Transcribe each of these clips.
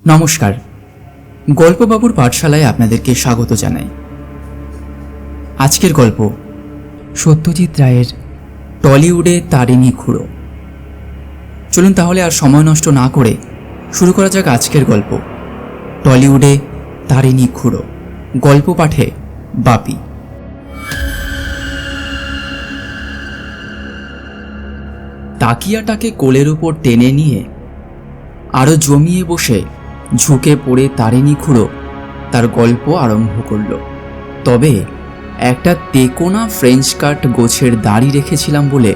নমস্কার, গল্পবাবুর পাঠশালায় আপনাদেরকে স্বাগত জানাই। আজকের গল্প সত্যজিৎ রায়ের টলিউডে তারিণী খুড়ো। চলুন তাহলে আর সময় নষ্ট না করে শুরু করা যাক আজকের গল্প টলিউডে তারিণী খুড়ো। গল্প পাঠে বাপি। তাকিয়াটাকে কোলের উপর টেনে নিয়ে আরো জমিয়ে বসে ঝুঁকে পড়ে তারিণী খুড়ো তার গল্প আরম্ভ করল। তবে একটা তেকোনা ফ্রেঞ্চ কাট গোছের দাড়ি রেখেছিলাম বলে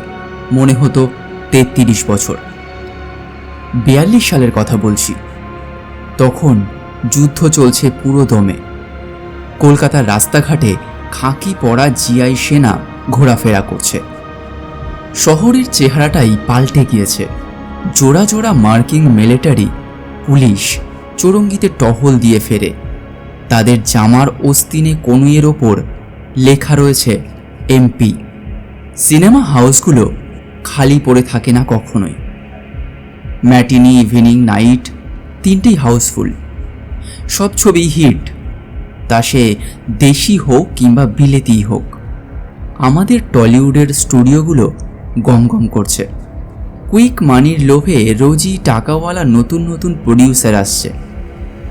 মনে হতো 33 বছর। 42 সালের কথা বলছি। তখন যুদ্ধ চলছে পুরো দমে। কলকাতার রাস্তাঘাটে খাকি পরা জিআই সেনা ঘোরাফেরা করছে। শহরের চেহারাটাই পাল্টে গিয়েছে। জোড়া জোড়া মার্কিং মিলিটারি পুলিশ চৌরঙ্গিতে টহল দিয়ে ফেরে। তাদের জামার ওস্তিনে কনুইয়ের ওপর লেখা রয়েছে এমপি। সিনেমা হাউসগুলো খালি পড়ে থাকে না কখনোই। ম্যাটিনি, ইভিনিং, নাইট তিনটেই হাউসফুল। সব ছবি হিট, তা সে দেশি হোক কিংবা বিলেতি হোক। আমাদের টলিউডের স্টুডিওগুলো গমগম করছে। কুইক মানির লোভে রোজই টাকাওয়ালা নতুন নতুন প্রডিউসার আসছে।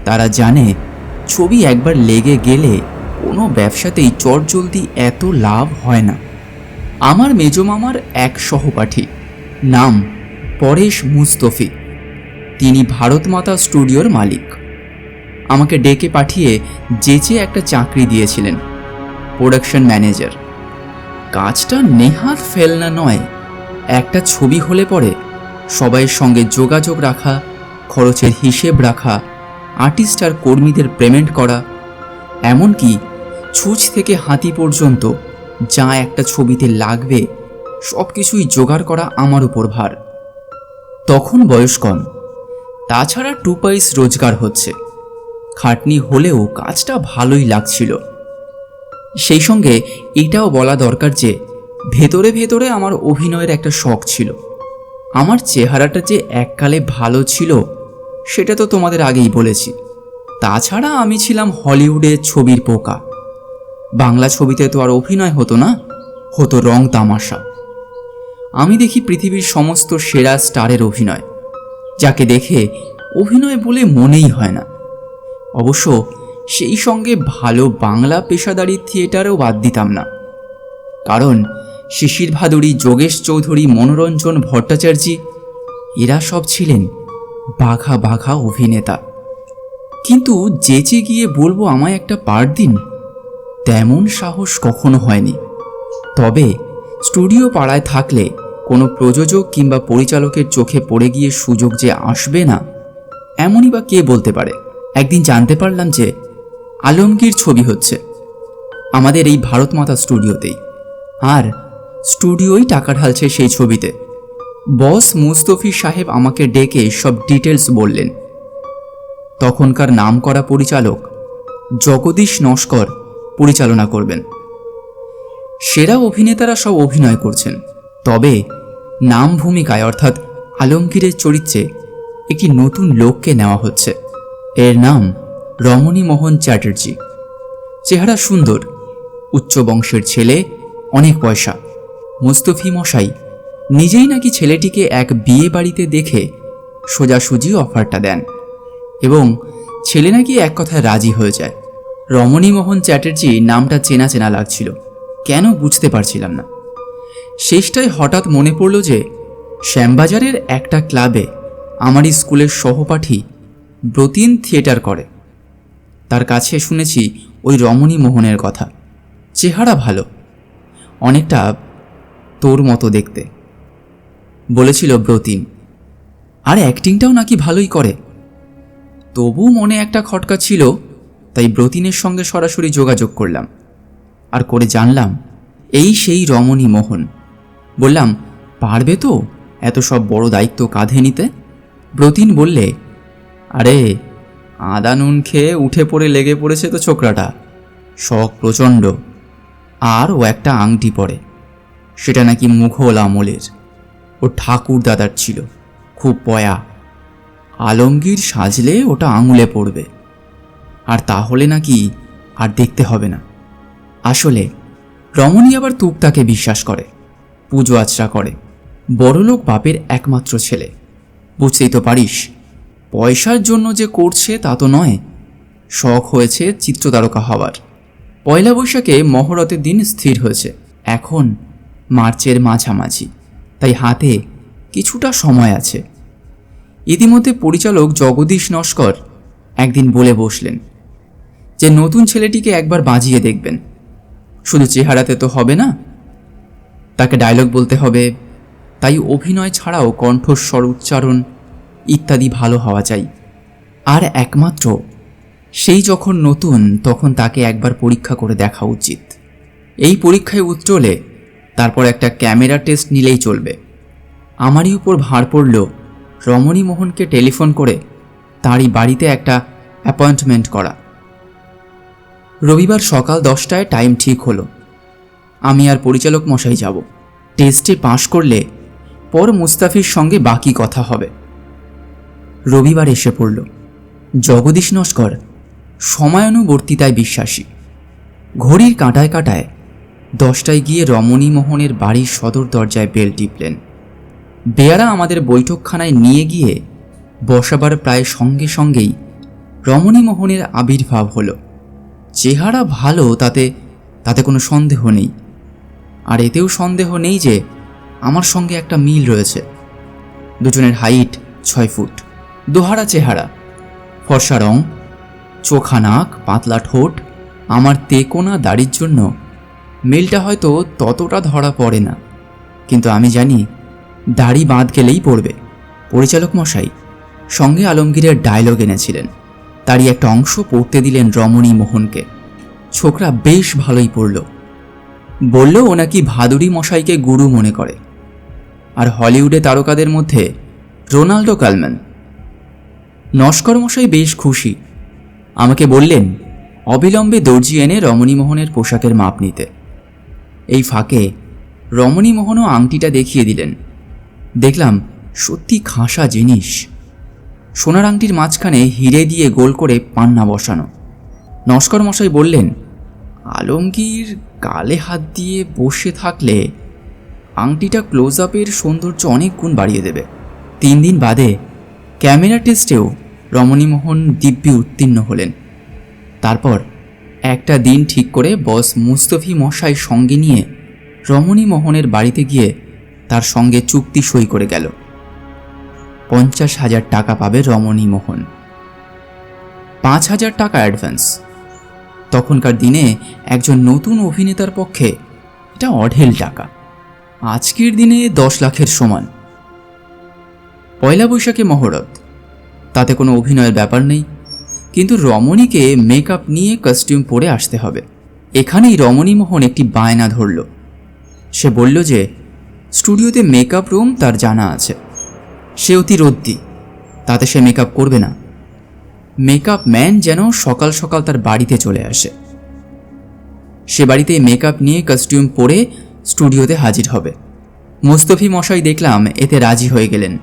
তারা জানে ছবি একবার লেগে গেলে কোনো ব্যবসাতেই চটজলদি এত লাভ হয় না। আমার মেজমামার এক সহপাঠী, নাম পরেশ মুস্তফি। তিনি ভারতমাতা স্টুডিওর মালিক। আমাকে ডেকে পাঠিয়ে যেচে একটা চাকরি দিয়েছিলেন, প্রোডাকশন ম্যানেজার। কাজটা নেহাত ফেলনা নয়। একটা ছবি হলে পরে সবাইয়ের সঙ্গে যোগাযোগ রাখা, খরচের হিসেব রাখা, আর্টিস্ট আর কর্মীদের পেমেন্ট করা, এমনকি ছুঁচ থেকে হাতি পর্যন্ত যা একটা ছবিতে লাগবে সব কিছুই জোগাড় করা আমার উপর ভার। তখন বয়স কম, তাছাড়া 2 পয়সা রোজগার হচ্ছে। খাটনি হলেও কাজটা ভালোই লাগছিল। সেই সঙ্গে এটাও বলা দরকার যে ভেতরে ভেতরে আমার অভিনয়ের একটা শখ ছিল। আমার চেহারাটা যে এককালে ভালো ছিল সেটা তো তোমাদের আগেই বলেছি। তাছাড়া আমি ছিলাম হলিউডে ছবির পোকা। বাংলা ছবিতে তো আর অভিনয় হতো না, হতো রং তামাশা। আমি দেখি পৃথিবীর সমস্ত সেরা স্টারের অভিনয়, যাকে দেখে অভিনয় বলে মনেই হয় না। অবশ্য সেই সঙ্গে ভালো বাংলা পেশাদারি থিয়েটারেও বাদ দিতাম না। কারণ শিশির ভাদুড়ী, যোগেশ চৌধুরী, মনোরঞ্জন ভট্টাচার্য এরা সব ছিলেন বাঘা বাঘা অভিনেতা। কিন্তু যেচে গিয়ে বলবো আমায় একটা পার্ট দিন, তেমন সাহস কখনো হয়নি। তবে স্টুডিও পাড়ায় থাকলে কোনো প্রযোজক কিংবা পরিচালকের চোখে পড়ে গিয়ে সুযোগ যে আসবে না, এমনই বা কে বলতে পারে। একদিন জানতে পারলাম যে আলমগীর ছবি হচ্ছে আমাদের এই ভারতমাতা স্টুডিওতেই, আর স্টুডিওই টাকা ঢালছে সেই ছবিতে। বস মুস্তফি সাহেব আমাকে ডেকে সব ডিটেলস বললেন। তখনকার নামকরা পরিচালক জগদীশ নস্কর পরিচালনা করবেন। সেরা অভিনেতারা সব অভিনয় করছেন। তবে নাম ভূমিকায় অর্থাৎ আলমগীরের চরিত্রে একটি নতুন লোককে নেওয়া হচ্ছে। এর নাম রমণী মোহন চ্যাটার্জি। চেহারা সুন্দর, উচ্চ বংশের ছেলে, অনেক পয়সা। মুস্তফি মশাই নিজেই নাকি ছেলেটিকে এক বিয়ে বাড়িতে দেখে সোজাসুজি অফারটা দেন এবং ছেলে নাকি এক কথায় রাজি হয়ে যায়। রমণী মোহন চ্যাটার্জি নামটা চেনা চেনা লাগছিল, কেন বুঝতে পারছিলাম না। শেষটায় হঠাৎ মনে পড়ল যে শ্যামবাজারের একটা ক্লাবে আমারই স্কুলের সহপাঠী ব্রতিন থিয়েটার করে। তার কাছে শুনেছি ওই রমণী মোহনের কথা। চেহারা ভালো, অনেকটা তোর মতো দেখতে বলেছিল ব্রতিন, আর অ্যাক্টিংটাও নাকি ভালোই করে। তবু মনে একটা খটকা ছিল, তাই ব্রতিনের সঙ্গে সরাসরি যোগাযোগ করলাম। আর করে জানলাম এই সেই রমণী মোহন। বললাম, পারবে তো এত সব বড় দায়িত্ব কাঁধে নিতে? ব্রতিন বললে, আরে আদা নুন খেয়ে উঠে পড়ে লেগে পড়েছে তো ছোকরাটা, শখ প্রচণ্ড। আর ও একটা আংটি পরে, সেটা নাকি মুঘল আমলের, ও ঠাকুর দাদার ছিল, খুব পয়া। আলমগীর সাজলে ওটা আঙুলে পড়বে, আর তাহলে নাকি আর দেখতে হবে না। আসলে রমণী আবার তুকতাকে বিশ্বাস করে, পুজো আচরা করে। বড়লোক বাপের একমাত্র ছেলে, বুঝতেই তো পারিস। পয়সার জন্য যে করছে তা তো নয়, শখ হয়েছে চিত্রতারকা হওয়ার। পয়লা বৈশাখে মহরতের দিন স্থির হয়েছে, এখন মার্চের মাঝামাঝি, তাই হাতে কিছুটা সময় আছে। ইতিমধ্যে পরিচালক জগদীশ নস্কর একদিন বলে বসলেন যে নতুন ছেলেটিকে একবার বাজিয়ে দেখবেন। শুধু চেহারাতে তো হবে না, তাকে ডায়লগ বলতে হবে, তাই অভিনয় ছাড়াও কণ্ঠস্বর, উচ্চারণ ইত্যাদি ভালো হওয়া চাই। আর একমাত্র সেই যখন নতুন, তখন তাকে একবার পরীক্ষা করে দেখা উচিত। এই পরীক্ষায় উত্তরলে তারপর একটা ক্যামেরা টেস্ট নিলেই চলবে। আমারই উপর ভার পড়ল রমণী মোহনকে টেলিফোন করে তাঁরই বাড়িতে একটা অ্যাপয়েন্টমেন্ট করা। রবিবার সকাল 10টায় টাইম ঠিক হলো। আমি আর পরিচালক মশাই যাব। টেস্টে পাশ করলে পর মুস্তাফির সঙ্গে বাকি কথা হবে। রবিবার এসে পড়ল। জগদীশ নস্কর সময়ানুবর্তিতায় বিশ্বাসী। ঘড়ির কাঁটায় কাঁটায় 10টায় গিয়ে রমণী মোহনের বাড়ির সদর দরজায় বেল টিপলেন। বেয়ারা আমাদের বৈঠকখানায় নিয়ে গিয়ে বসাবার প্রায় সঙ্গে সঙ্গেই রমণী মোহনের আবির্ভাব হলো। চেহারা ভালো, তাতে কোনো সন্দেহ নেই। আর এতেও সন্দেহ নেই যে আমার সঙ্গে একটা মিল রয়েছে। দুজনের হাইট 6 ফুট, দোহারা চেহারা, ফর্সা রং, চোখা নাক, পাতলা ঠোঁট। আমার তেকোনা দাড়ির জন্য মিলটা হয়তো ততটা ধরা পড়ে না, কিন্তু আমি জানি দাড়ি বাঁধ গেলেই পড়বে। পরিচালক মশাই সঙ্গে আলমগীরের ডায়লগ এনেছিলেন, তারই একটা অংশ পড়তে দিলেন রমণী মোহনকে। ছোকরা বেশ ভালোই পড়ল। বলল ও নাকি ভাদুরী মশাইকে গুরু মনে করে, আর হলিউডে তারকাদের মধ্যে রোনাল্ডো কালম্যান। নস্কর মশাই বেশ খুশি। আমাকে বললেন অবিলম্বে দর্জি এনে রমণী মোহনের পোশাকের মাপ নিতে। এই ফাঁকে রমণী মোহনও আংটিটা দেখিয়ে দিলেন। দেখলাম সত্যি খাসা জিনিস। সোনার আংটির মাঝখানে হিরে দিয়ে গোল করে পান্না বসানো। নস্কর মশাই বললেন, আলমগীর গালে হাত দিয়ে বসে থাকলে আংটিটা ক্লোজ আপের সৌন্দর্য অনেক গুণ বাড়িয়ে দেবে। 3 দিন বাদে ক্যামেরা টেস্টেও রমণী মোহন দিব্যি উত্তীর্ণ হলেন। তারপর একটা দিন ঠিক করে বস মুস্তফি মশাই সঙ্গে নিয়ে রমণী মোহনের বাড়িতে গিয়ে তার সঙ্গে চুক্তি সই করে গেল। 50,000 টাকা পাবে রমণী মোহন, 5,000 টাকা অ্যাডভান্স। তখনকার দিনে একজন নতুন অভিনেতার পক্ষে এটা অঢেল টাকা। আজকের দিনে 10 লাখের সমান। পয়লা বৈশাখে মহরত, তাতে কোনো অভিনয়ের ব্যাপার নেই, কিন্তু রমণীকে মেকআপ নিয়ে কস্টিউম পরে আসতে হবে। এখানেই রমণী মোহন একটি বায়না ধরল। সে বলল যে স্টুডিওতে মেকআপ রুম তার জানা আছে। সে অতি রদ্দি, তাতে সে মেকআপ করবে না। মেকআপ ম্যান যেন সকাল সকাল তার বাড়িতে চলে আসে। সে বাড়িতে মেকআপ নিয়ে কস্টিউম পরে স্টুডিওতে হাজির হবে। মুস্তফি মশাই দেখলাম এতে রাজি হয়ে গেলেন,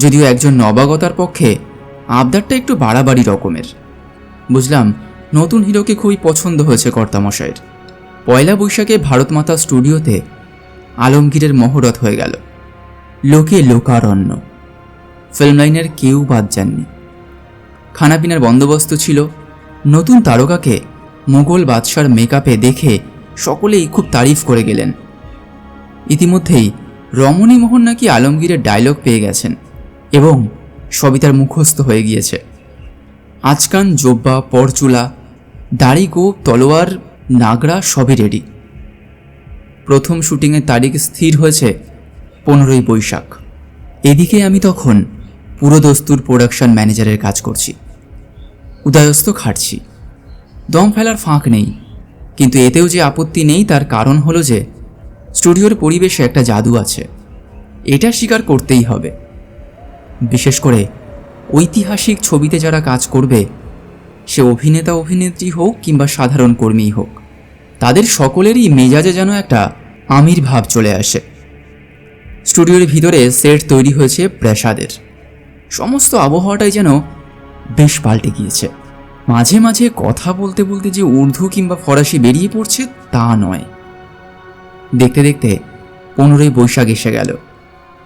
যদিও একজন নবাগতার পক্ষে আবদারটা একটু বাড়াবাড়ি রকমের। বুঝলাম নতুন হিরোকে খুবই পছন্দ হয়েছে কর্তামশাইয়ের। পয়লা বৈশাখে ভারতমাতা স্টুডিওতে আলমগীরের মহরত হয়ে গেল। লোকে লোকারণ্য, ফিল্ম লাইনের কেউ বাদ যাননি। খানাপিনার বন্দোবস্ত ছিল। নতুন তারকাকে মুঘল বাদশার মেকআপে দেখে সকলেই খুব তারিফ করে গেলেন। ইতিমধ্যেই রমণী মোহন নাকি আলমগীরের ডায়লগ পেয়ে গেছেন এবং সবই তার মুখস্থ হয়ে গিয়েছে। আচকান, জোব্বা, পরচুলা, দাড়ি, গোপ, তলোয়ার, নাগরা সবই রেডি। প্রথম শুটিংয়ের তারিখ স্থির হয়েছে 15ই বৈশাখ। এদিকে আমি তখন পুরোদস্তুর প্রোডাকশন ম্যানেজারের কাজ করছি। উদয়স্ত খাটছি, দম ফেলার ফাঁক নেই। কিন্তু এতেও যে আপত্তি নেই তার কারণ হলো যে স্টুডিওর পরিবেশে একটা জাদু আছে, এটা স্বীকার করতেই হবে। বিশেষ করে ঐতিহাসিক ছবিতে যারা কাজ করবে, সে অভিনেতা অভিনেত্রী হোক কিংবা সাধারণ কর্মীই হোক, তাদের সকলেরই মেজাজে যেন একটা আমির ভাব চলে আসে। স্টুডিওর ভিতরে সেট তৈরি হয়েছে প্রাসাদের। সমস্ত আবহাওয়াটাই যেন বেশ পাল্টে গিয়েছে। মাঝে মাঝে কথা বলতে বলতে যে উর্দু কিংবা ফরাসি বেরিয়ে পড়ছে তা নয়। দেখতে দেখতে 15ই বৈশাখ এসে গেল।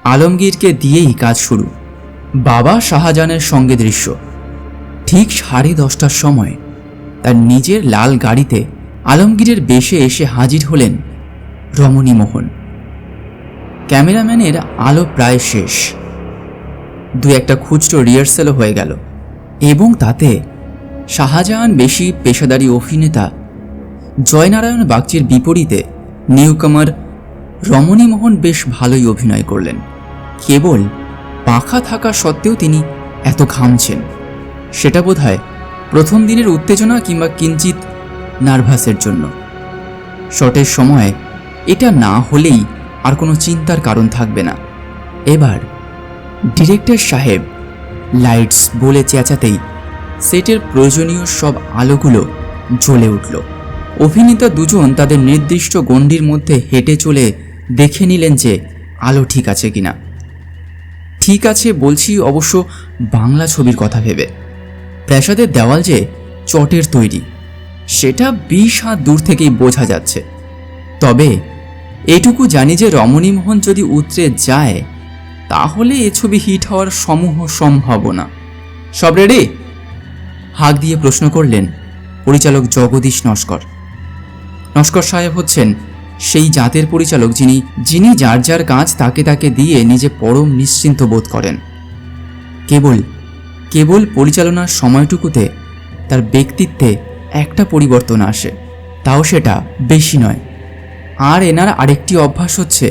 আলমগীরকে দিয়েই কাজ শুরু। বাবা শাহজাহানের সঙ্গে দৃশ্য। ঠিক 10:30টার সময় তার নিজের লাল গাড়িতে আলমগীরের বেশে এসে হাজির হলেন রমণীমোহন। ক্যামেরাম্যানের আলো প্রায় শেষ। দু একটা খুচরো রিহার্সেলও হয়ে গেল, এবং তাতে শাহজাহান বেশি পেশাদারী অভিনেতা জয়নারায়ণ বাগচির বিপরীতে নিউকামার রমণীমোহন বেশ ভালোই অভিনয় করলেন। কেবল পাখা থাকা সত্ত্বেও তিনি এত ঘামছেন, সেটা বোধহয় প্রথম দিনের উত্তেজনা কিংবা কিঞ্চিত নার্ভাসের জন্য। শটের সময় এটা না হলেই আর কোনো চিন্তার কারণ থাকবে না। এবার ডিরেক্টর সাহেব লাইটস বলে চেঁচাতেই সেটের প্রয়োজনীয় সব আলোগুলো জ্বলে উঠল। অভিনেতা দুজন তাদের নির্দিষ্ট গণ্ডির মধ্যে হেঁটে চলে দেখে নিলেন যে আলো ঠিক আছে কিনা। ঠিক আছে বলছি অবশ্য বাংলা ছবির কথা ভেবে। প্রাসাদের দেওয়াল যে চটের তৈরি সেটা 20 হাত দূর থেকেই বোঝা যাচ্ছে। তবে এটুকু জানি যে রমণীমোহন যদি উতরে যায় তাহলে এ ছবি হিট হওয়ার সমূহ সম্ভাবনা। সব রেডি? হাঁক দিয়ে প্রশ্ন করলেন পরিচালক জগদীশ নস্কর। নস্কর সাহেব হচ্ছেন সেই জাতের পরিচালক যিনি যার যার কাজ তাকে তাকে দিয়ে নিজে পরম নিশ্চিন্ত বোধ করেন। কেবল পরিচালনার সময়টুকুতে তার ব্যক্তিত্বে একটা পরিবর্তন আসে, তাও সেটা বেশি নয়। আর এনার আরেকটি অভ্যাস হচ্ছে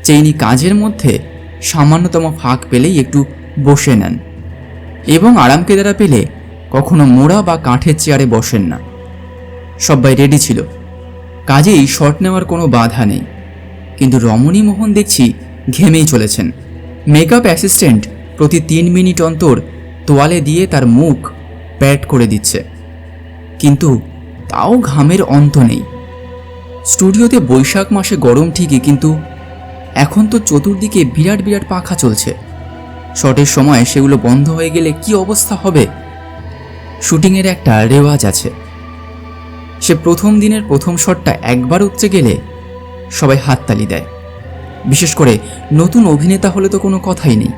যে ইনি কাজের মধ্যে সামান্যতম ফাঁক পেলেই একটু বসে নেন, এবং আরাম কেদারা পেলে কখনো মোড়া বা কাঠের চেয়ারে বসেন না। সবাই রেডি ছিল, কাজেই শট নেওয়ার কোনো বাধা নেই। কিন্তু রমণীমোহন দেখছি ঘেমেই চলেছেন। মেকআপ অ্যাসিস্ট্যান্ট প্রতি 3 মিনিট অন্তর তোয়ালে দিয়ে তার মুখ প্যাড করে দিচ্ছে, কিন্তু তাও ঘামের অন্ত নেই। স্টুডিওতে বৈশাখ মাসে গরম ঠিকই, কিন্তু এখন তো চতুর্দিকে বিরাট বিরাট পাখা চলছে। শটের সময় সেগুলো বন্ধ হয়ে গেলে কি অবস্থা হবে? শুটিংয়ের একটা রেওয়াজ আছে, সে প্রথম দিনের প্রথম শটটা একবার উঠতে গেলে সবাই হাততালি দেয়। বিশেষ করে নতুন অভিনেতা হলে তো কোনো কথাই নেই।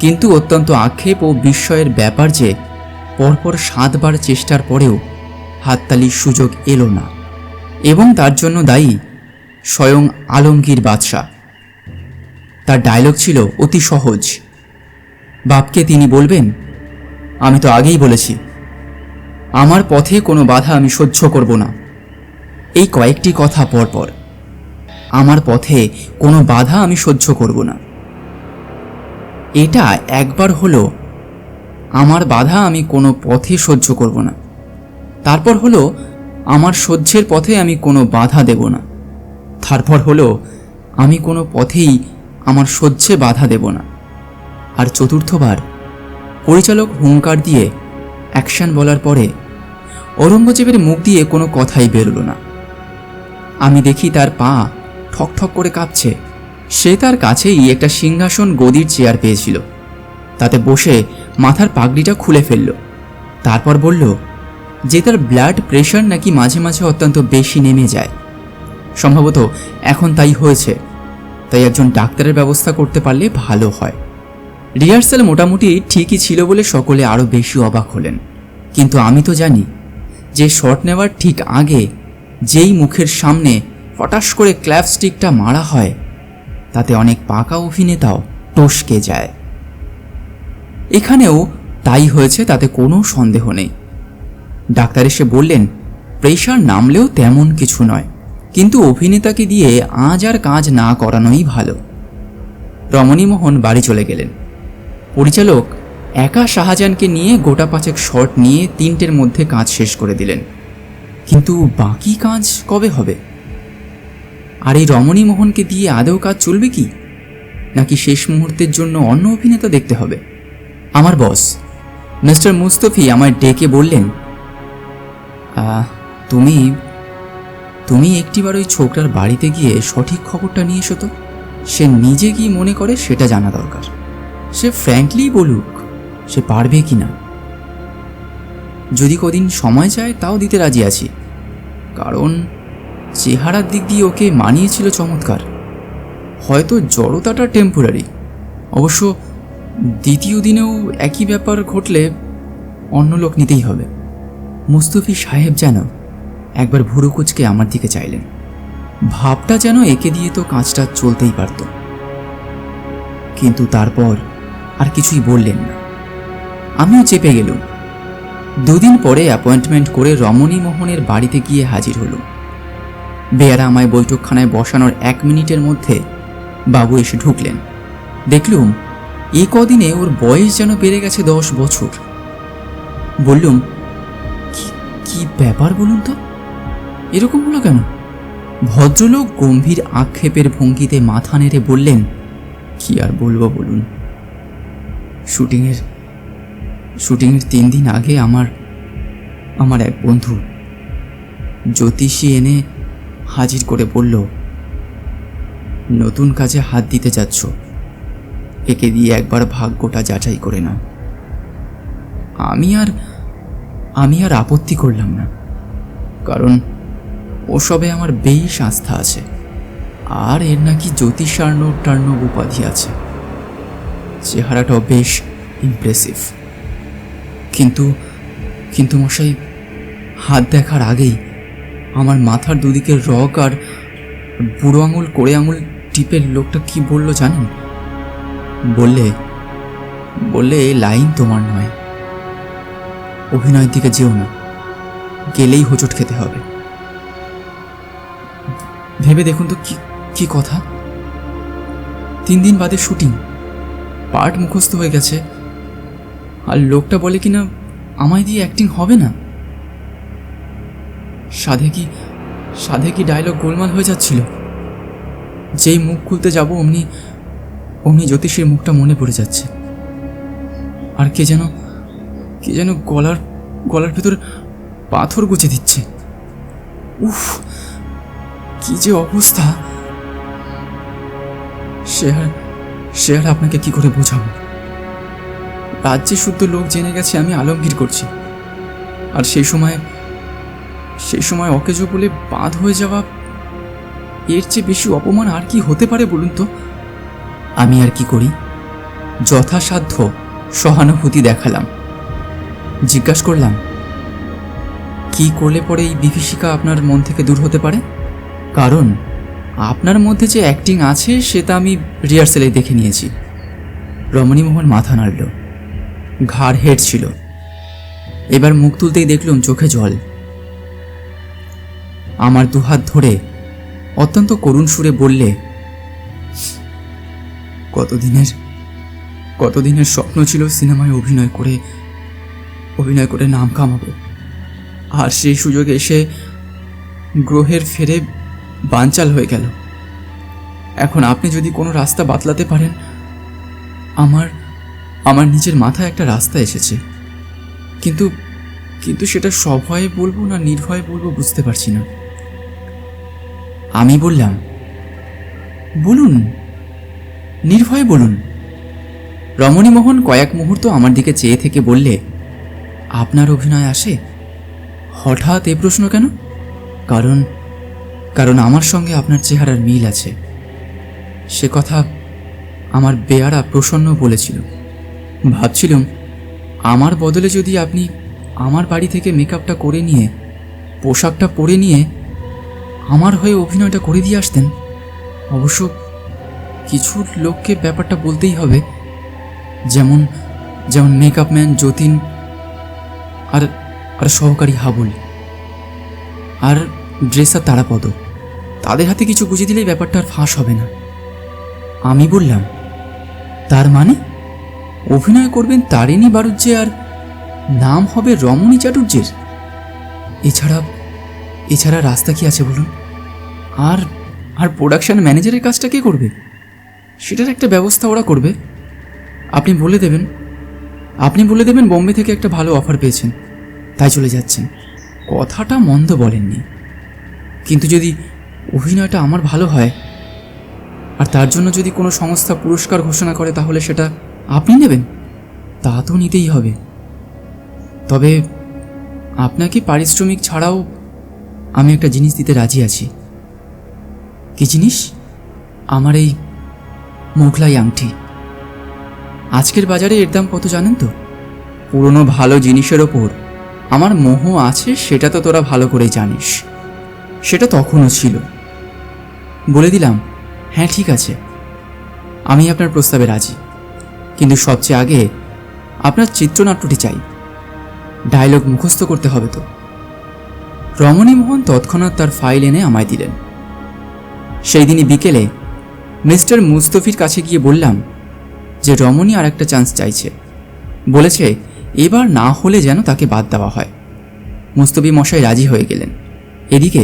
কিন্তু অত্যন্ত আক্ষেপ ও বিস্ময়ের ব্যাপার যে পরপর 7 বার চেষ্টার পরেও হাততালির সুযোগ এলো না, এবং তার জন্য দায়ী স্বয়ং আলমগীর বাদশাহ। তার ডায়লগ ছিল অতি সহজ। বাপকে তিনি বলবেন, আমি তো আগেই বলেছি আমার পথে কোনো বাধা আমি সহ্য করব না। এই কয়েকটি কথা পরপর, আমার পথে কোনো বাধা আমি সহ্য করব না। এটা একবার হলো আমার বাধা আমি কোনো পথে সহ্য করব না। তারপর হলো আমার সহ্যের পথে আমি কোনো বাধা দেব না। তারপর হলো আমি কোনো পথেই আমার সহ্যে বাধা দেব না। আর চতুর্থবার পরিচালক হুঙ্কার দিয়ে অ্যাকশন বলার পরে ঔরঙ্গজেবের মুখ দিয়ে কোনো কথাই বেরোলো না। আমি দেখি তার পা ঠক ঠক করে কাঁপছে। সে তার কাছেই একটা সিংহাসন গদির চেয়ার পেয়েছিল, তাতে বসে মাথার পাগড়িটা খুলে ফেলল। তারপর বলল যে তার ব্লাড প্রেশার নাকি মাঝে মাঝে অত্যন্ত বেশি নেমে যায়। সম্ভবত এখন তাই হয়েছে, তাই একজন ডাক্তারের ব্যবস্থা করতে পারলে ভালো হয়। রিহার্সাল মোটামুটি ঠিকই ছিল বলে সকলে আরও বেশি অবাক হলেন। কিন্তু আমি তো জানি যে শট নেওয়ার ঠিক আগে যেই মুখের সামনে ফটাস করে ক্ল্যাপস্টিকটা মারা হয় তাতে অনেক পাকা অভিনেতাও টসকে যায়। এখানেও তাই হয়েছে, তাতে কোনো সন্দেহ নেই। ডাক্তার এসে বললেন প্রেশার নামলেও তেমন কিছু নয়, কিন্তু অভিনেতাকে দিয়ে আজ আর কাজ না করানোই ভালো। রমণীমোহন বাড়ি চলে গেলেন। পরিচালক একা শাহজাহানকে নিয়ে গোটা 5 শট নিয়ে 3টের মধ্যে কাজ শেষ করে দিলেন। কিন্তু বাকি কাজ কবে হবে? আর এই রমণীমোহনকে দিয়ে আদৌ কাজ চলবে কি, নাকি শেষ মুহূর্তের জন্য অন্য অভিনেতা দেখতে হবে? আমার বস মিস্টার মুস্তফি আমায় ডেকে বললেন, তুমি একটিবার ওই ছোকরার বাড়িতে গিয়ে সঠিক খবরটা নিয়ে এসো তো। সে নিজে কি মনে করে সেটা জানা দরকার। সে ফ্র্যাঙ্কলি বলুক সে পারবে কি না। যদি কদিন সময় চায় তাও দিতে রাজি আছি, কারণ চেহারার দিক দিয়ে ওকে মানিয়েছিল চমৎকার। হয়তো জড়তাটা টেম্পোরারি। অবশ্য দ্বিতীয় দিনেও একই ব্যাপার ঘটলে অন্য লোক নিতেই হবে। মুস্তফি সাহেব যেন একবার ভুরু কুঁচকে আমার দিকে চাইলেন। ভাবটা যেন একে দিয়ে তো কাজটা চলতেই পারত, কিন্তু তারপর আর কিছুই বললেন না। আমিও চেপে গেলুম। দুদিন পরে অ্যাপয়েন্টমেন্ট করে রমণী মোহনের বাড়িতে গিয়ে হাজির হলো। বেয়ারা আমায় বৈঠকখানায় বসানোর 1 মিনিটের মধ্যে বাবু এসে ঢুকলেন। দেখলুম এ কদিনে ওর বয়স যেন বেড়ে গেছে 10 বছর। বললুম, কি ব্যাপার বলুন তো, এরকম হলো কেন? ভদ্রলোক গম্ভীর আক্ষেপের ভঙ্গিতে মাথা নেড়ে বললেন, কি আর বলবো বলুন, শুটিংয়ের 3 দিন আগে আমার এক বন্ধু জ্যোতিষী এনে হাজির করে বলল, নতুন কাজে হাত দিতে যাচ্ছ, একে দিয়ে একবার ভাগ্যটা যাচাই করে নাও। আমি আর আপত্তি করলাম না, কারণ ওসবে আমার বেশ আস্থা আছে। আর এর নাকি জ্যোতিষার্ণব উপাধি আছে। চেহারাটাও বেশ ইমপ্রেসিভ। কিন্তু মশাই, হাত দেখার আগেই আমার মাথার দুদিকের রগ আর বুড়ো আঙুল করে আঙুল টিপের লোকটা কি বলল জানেন? বললে এই লাইন তোমার নয়, অভিনয়ের দিকে যেও না, গেলেই হোঁচট খেতে হবে। ভেবে দেখুন তো কি কথা। 3 দিন বাদে শুটিং, পার্ট মুখস্থ হয়ে গেছে, আর লোকটা বলে কিনা আমায় দিয়ে অ্যাক্টিং হবে না। সাধে কি ডায়লগ গোলমাল হয়ে যাচ্ছিল। যেই মুখ খুলতে যাব অমনি জ্যোতিষীর মুখটা মনে পড়ে যাচ্ছে। আর কে যেন গলার ভেতর পাথর গুঁজে দিচ্ছে। উফ, কি যে অবস্থা! সে আর আপনাকে কি করে বোঝাবো। রাজ্যে শুদ্ধ লোক জেনে গেছে আমি আলমগীর করছি, আর সেই সময় অকেজো বলে বাদ হয়ে যাওয়া, এর চেয়ে বেশি অপমান আর কি হতে পারে বলুন তো। আমি আর কি করি, যথাসাধ্য সহানুভূতি দেখালাম। জিজ্ঞাসা করলাম, কি করলে পরে এই বিভীষিকা আপনার মন থেকে দূর হতে পারে? কারণ আপনার মধ্যে যে অ্যাক্টিং আছে সেটা আমি রিহার্সেলে দেখে নিয়েছি। রমণীমোহন মাথা নাড়ল, ঘাড় হেঁট ছিল। এবার মুখ তুলতেই দেখলুম চোখে জল। আমার দুহাত ধরে অত্যন্ত করুণ সুরে বললে, কতদিনের স্বপ্ন ছিল সিনেমায় অভিনয় করে নাম কামাবো, আর সেই সুযোগে এসে গ্রহের ফেরে বানচাল হয়ে গেল। এখন আপনি যদি কোনো রাস্তা বাতলাতে পারেন। আমার নিজের মাথায় একটা রাস্তা এসেছে, কিন্তু সেটা সভয়ে বলবো না নির্ভয়ে বলবো বুঝতে পারছি না। আমি বললাম, বলুন, নির্ভয়ে বলুন। রমণীমোহন কয়েক মুহূর্ত আমার দিকে চেয়ে থেকে বললে, আপনার অভিনয় আসে? হঠাৎ এ প্রশ্ন কেন? কারণ আমার সঙ্গে আপনার চেহারার মিল আছে। সে কথা আমার বেয়ারা প্রসন্ন বলেছিল। ভাবছিলাম আমার বদলে যদি আপনি আমার বাড়ি থেকে মেকআপটা করে নিয়ে, পোশাকটা পরে নিয়ে আমার হয়ে অভিনয়টা করে দিয়ে আসতেন। অবশ্য কিছু লোককে ব্যাপারটা বলতেই হবে, যেমন মেকআপ ম্যান যতীন আর সহকারী হাবুল আর ড্রেসার তারাপদ। তাদের হাতে কিছু বুঝিয়ে দিলেই ব্যাপারটা আর ফাঁস হবে না। আমি বললাম, তার মানে অভিনয় করবেন তারিণী বাড়ুজ্যে আর নাম হবে রমণী চাটুর্যের? এছাড়া রাস্তা কি আছে বলুন? আর প্রোডাকশন ম্যানেজারের কাজটা কে করবে? সেটার একটা ব্যবস্থা ওরা করবে। আপনি বলে দেবেন বোম্বে থেকে একটা ভালো অফার পেয়েছেন, তাই চলে যাচ্ছেন। কথাটা মন্দ বলেননি, কিন্তু যদি অভিনয়টা আমার ভালো হয় আর তার জন্য যদি কোনো সংস্থা পুরস্কার ঘোষণা করে, তাহলে আপনি নেবেন? তা তো নিতেই হবে, তবে আপনাকে পারিশ্রমিক ছাড়াও আমি একটা জিনিস দিতে রাজি আছি। কি জিনিস? আমার এই মোগলাই আংটি। আজকের বাজারে এর দাম কত জানেন তো? পুরনো ভালো জিনিসের ওপর আমার মোহ আছে, সেটা তো তোরা ভালো করেই জানিস। সেটা তখনও ছিল। বলে দিলাম, হ্যাঁ ঠিক আছে, আমি আপনার প্রস্তাবে রাজি, কিন্তু সবচেয়ে আগে আপনার চিত্রনাট্যটি চাই। ডায়লগ মুখস্থ করতে হবে তো। রমণীমোহন তৎক্ষণাৎ তার ফাইল এনে আমায় দিলেন। সেই দিনই বিকেলে মিস্টার মুস্তফির কাছে গিয়ে বললাম যে রমণী আর একটা চান্স চাইছে, বলেছে এবার না হলে যেন তাকে বাদ দেওয়া হয়। মুস্তফি মশাই রাজি হয়ে গেলেন। এদিকে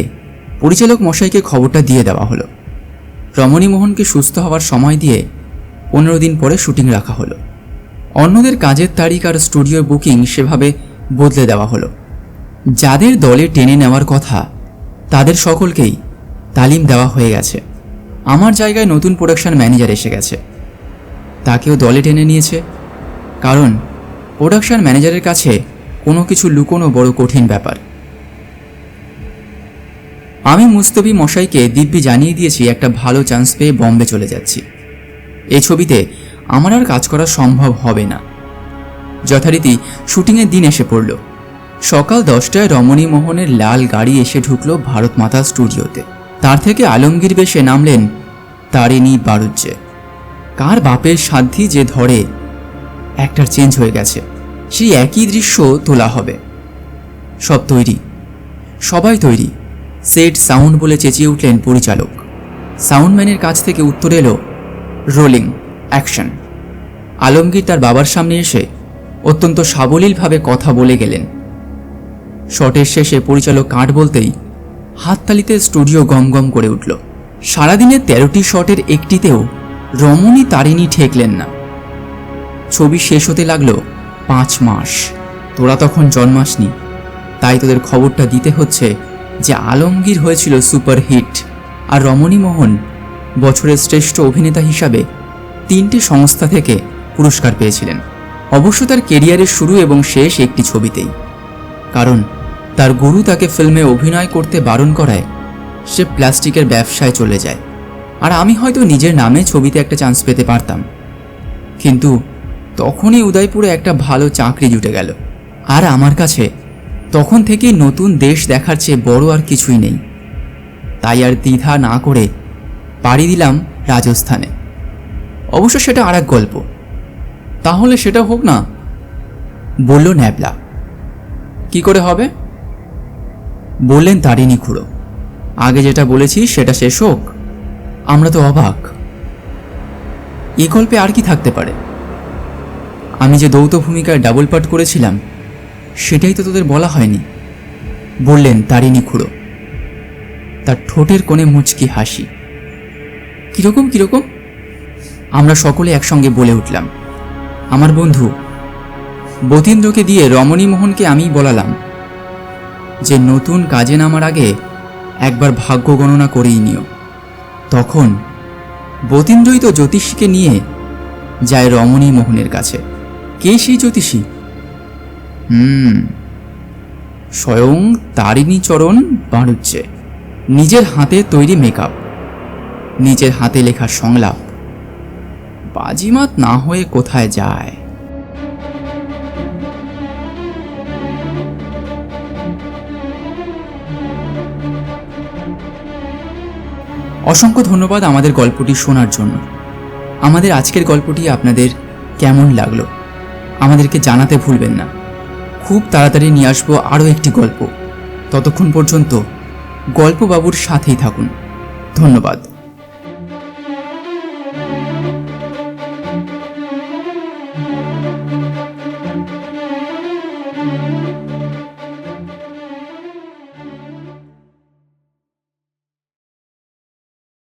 পরিচালক মশাইকে খবরটা দিয়ে দেওয়া হলো। রমণীমোহনকে সুস্থ হওয়ার সময় দিয়ে 15 দিন পরে শুটিং রাখা হলো। অন্যদের কাজের তারিখ আর স্টুডিওর বুকিং সেভাবে বদলে দেওয়া হলো। যাদের দলে টেনে নেওয়ার কথা তাদের সকলকেই তালিম দেওয়া হয়ে গেছে। আমার জায়গায় নতুন প্রোডাকশন ম্যানেজার এসে গেছে, তাকেও দলে টেনে নিয়েছে। কারণ প্রোডাকশন ম্যানেজারের কাছে কোনো কিছু লুকোনো বড় কঠিন ব্যাপার। আমি মুস্তফি মশাইকে দিব্যি জানিয়ে দিয়েছি একটা ভালো চান্স পেয়ে বম্বে চলে যাচ্ছি। এই ছবিতে আমার আর কাজ করা সম্ভব হবে না। যথারীতি শুটিংয়ের দিন এসে পড়ল। সকাল 10টায় রমণীমোহনের লাল গাড়ি এসে ঢুকল ভারত মাতা স্টুডিওতে। তার থেকে আলমগীর বেশে নামলেন তারিণী বাড়ুজ্জে। কার বাপের সাধ্যি যে ধরে একটার চেঞ্জ হয়ে গেছে, সেই একই দৃশ্য তোলা হবে। সব তৈরি, সবাই তৈরি। সেট সাউন্ড বলে চেঁচিয়ে উঠলেন পরিচালক। সাউন্ডম্যানের কাছ থেকে উত্তর এলো রোলিং অ্যাকশন। আলমগীর তার বাবার সামনে এসে অত্যন্ত সাবলীলভাবে কথা বলে গেলেন। শটের শেষে পরিচালক কাট বলতেই হাততালিতে স্টুডিও গমগম করে উঠল। সারাদিনের 13টি শটের একটিতেও রমণী তারিণী ঠেকলেন না। ছবি শেষ হতে লাগলো 5 মাস। তোরা তখন জন্মাসনি, তাই তোদের খবরটা দিতে হচ্ছে যে আলমগীর হয়েছিল সুপারহিট, আর রমণীমোহন বছরের শ্রেষ্ঠ অভিনেতা হিসাবে 3টে সংস্থা থেকে পুরস্কার পেয়েছিলেন। অবশ্য তার কেরিয়ারের শুরু এবং শেষ একটি ছবিতেই, কারণ তার গুরু তাকে ফিল্মে অভিনয় করতে বারণ করায় সে প্লাস্টিকের ব্যবসায় চলে যায়। আর আমি হয়তো নিজের নামে ছবিতে একটা চান্স পেতে পারতাম, কিন্তু তখনই উদয়পুরে একটা ভালো চাকরি জুটে গেল। আর আমার কাছে তখন থেকেই নতুন দেশ দেখার চেয়ে বড় আর কিছুই নেই। তাই আর দ্বিধা না করে পাড়ি দিলাম রাজস্থানে। অবশ্য সেটা আর এক গল্প। তাহলে সেটা হোক না, বলল ন্যাবলা। কি করে হবে? বললেন তারিণী খুড়ো। আগে যেটা বলেছি সেটা শেষ হোক। আমরা তো অবাক, এ গল্পে আর কি থাকতে পারে? আমি যে দৌত ভূমিকায় ডাবল পার্ট করেছিলাম সেটাই তো তোদের বলা হয়নি, বললেন তারিণী খুড়ো। তার ঠোঁটের কোণে মুচকি হাসি। কিরকম কিরকম? আমরা সকলে একসঙ্গে বলে উঠলাম। আমার বন্ধু বতীন্দ্রকে দিয়ে রমণীমোহনকে আমিই বলালাম যে নতুন কাজে নামার আগে একবার ভাগ্য গণনা করেই নিও। তখন বতীন্দ্রই তো জ্যোতিষীকে নিয়ে যায় রমণীমোহনের কাছে। কে সেই জ্যোতিষী? স্বয়ং তারিণী চরণ বাড়ুজ্জে। নিজের হাতে তৈরি মেকআপ, নিজের হাতে লেখা সংলাপ, বাজিমাত না হয়ে কোথায় যায়। অসংখ্য ধন্যবাদ আমাদের গল্পটি শোনার জন্য। আমাদের আজকের গল্পটি আপনাদের কেমন লাগলো আমাদেরকে জানাতে ভুলবেন না। খুব তাড়াতাড়ি নিয়ে আসবো আরও একটি গল্প। ততক্ষণ পর্যন্ত গল্পবাবুর সাথেই থাকুন। ধন্যবাদ।